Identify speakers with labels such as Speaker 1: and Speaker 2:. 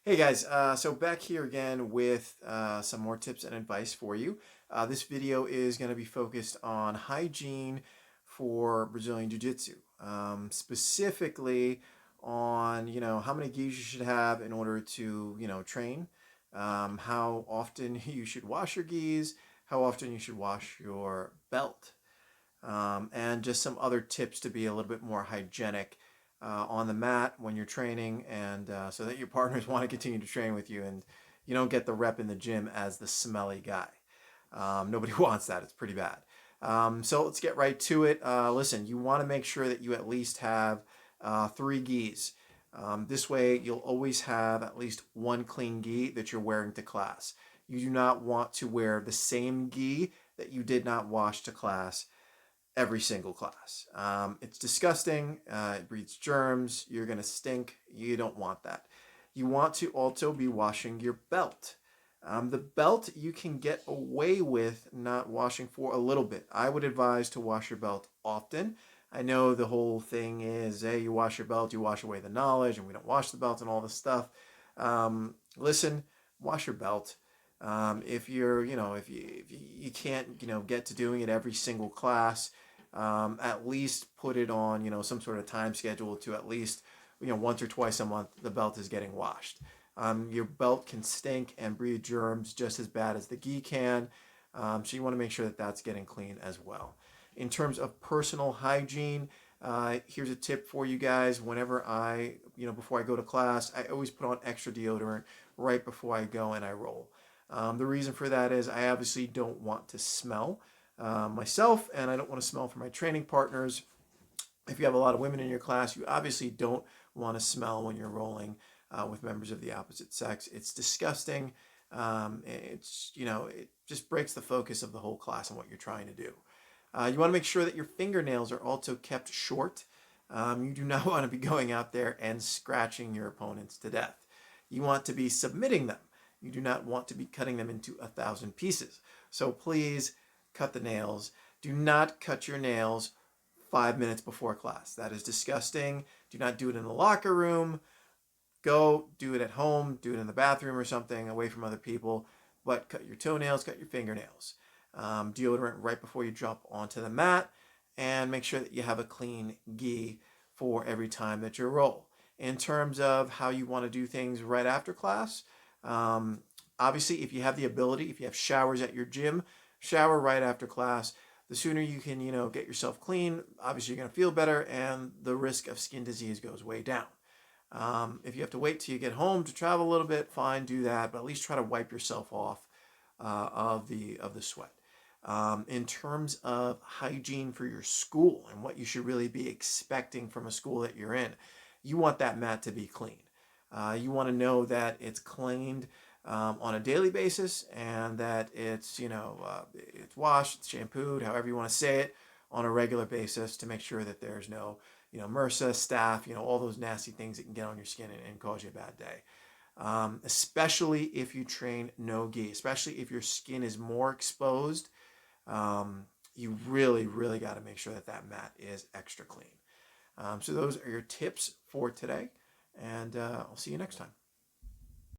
Speaker 1: Hey guys, so back here again with some more tips and advice for you. This video is going to be focused on hygiene for Brazilian Jiu Jitsu, specifically on how many gis you should have in order to train, how often you should wash your gis, how often you should wash your belt, and just some other tips to be a little bit more hygienic on the mat when you're training, and so that your partners want to continue to train with you and you don't get the rep in the gym as the smelly guy. Nobody wants that. It's pretty bad. So let's get right to it. Listen, you want to make sure that you at least have 3 gis. This way, you'll always have at least one clean gi that you're wearing to class. You do not want to wear the same gi that you did not wash to class every single class. It's disgusting. It breeds germs. You're going to stink. You don't want that. You want to also be washing your belt. The belt you can get away with not washing for a little bit. I would advise to wash your belt often. I know the whole thing is, hey, you wash your belt, you wash away the knowledge, and we don't wash the belt and all this stuff. Listen, wash your belt. If you're, if you can't, get to doing it every single class, at least put it on, some sort of time schedule to at least, once or twice a month, the belt is getting washed. Your belt can stink and breed germs just as bad as the gi can. So you want to make sure that that's getting clean as well. In terms of personal hygiene, here's a tip for you guys. Whenever before I go to class, I always put on extra deodorant right before I go and I roll. The reason for that is I obviously don't want to smell myself, and I don't want to smell for my training partners. If you have a lot of women in your class, you obviously don't want to smell when you're rolling with members of the opposite sex. It's disgusting. It just breaks the focus of the whole class and what you're trying to do. You want to make sure that your fingernails are also kept short. You do not want to be going out there and scratching your opponents to death. You want to be submitting them. You do not want to be cutting them into 1,000 pieces. So please cut the nails. Do not cut your nails 5 minutes before class. That is disgusting. Do not do it in the locker room. Go do it at home. Do it in the bathroom or something away from other people. But cut your toenails, cut your fingernails. Deodorant right before you jump onto the mat. And make sure that you have a clean gi for every time that you roll. In terms of how you want to do things right after class, obviously, if you have the ability, if you have showers at your gym, shower right after class. The sooner you can, get yourself clean, obviously you're going to feel better, and the risk of skin disease goes way down. If you have to wait till you get home to travel a little bit, fine, do that, but at least try to wipe yourself off of the sweat. In terms of hygiene for your school and what you should really be expecting from a school that you're in, you want that mat to be clean. You want to know that it's cleaned on a daily basis, and that it's it's washed, it's shampooed, however you want to say it, on a regular basis to make sure that there's no MRSA, staph, all those nasty things that can get on your skin and cause you a bad day. Especially if you train no gi, especially if your skin is more exposed, you really, really got to make sure that that mat is extra clean. So those are your tips for today, and I'll see you next time.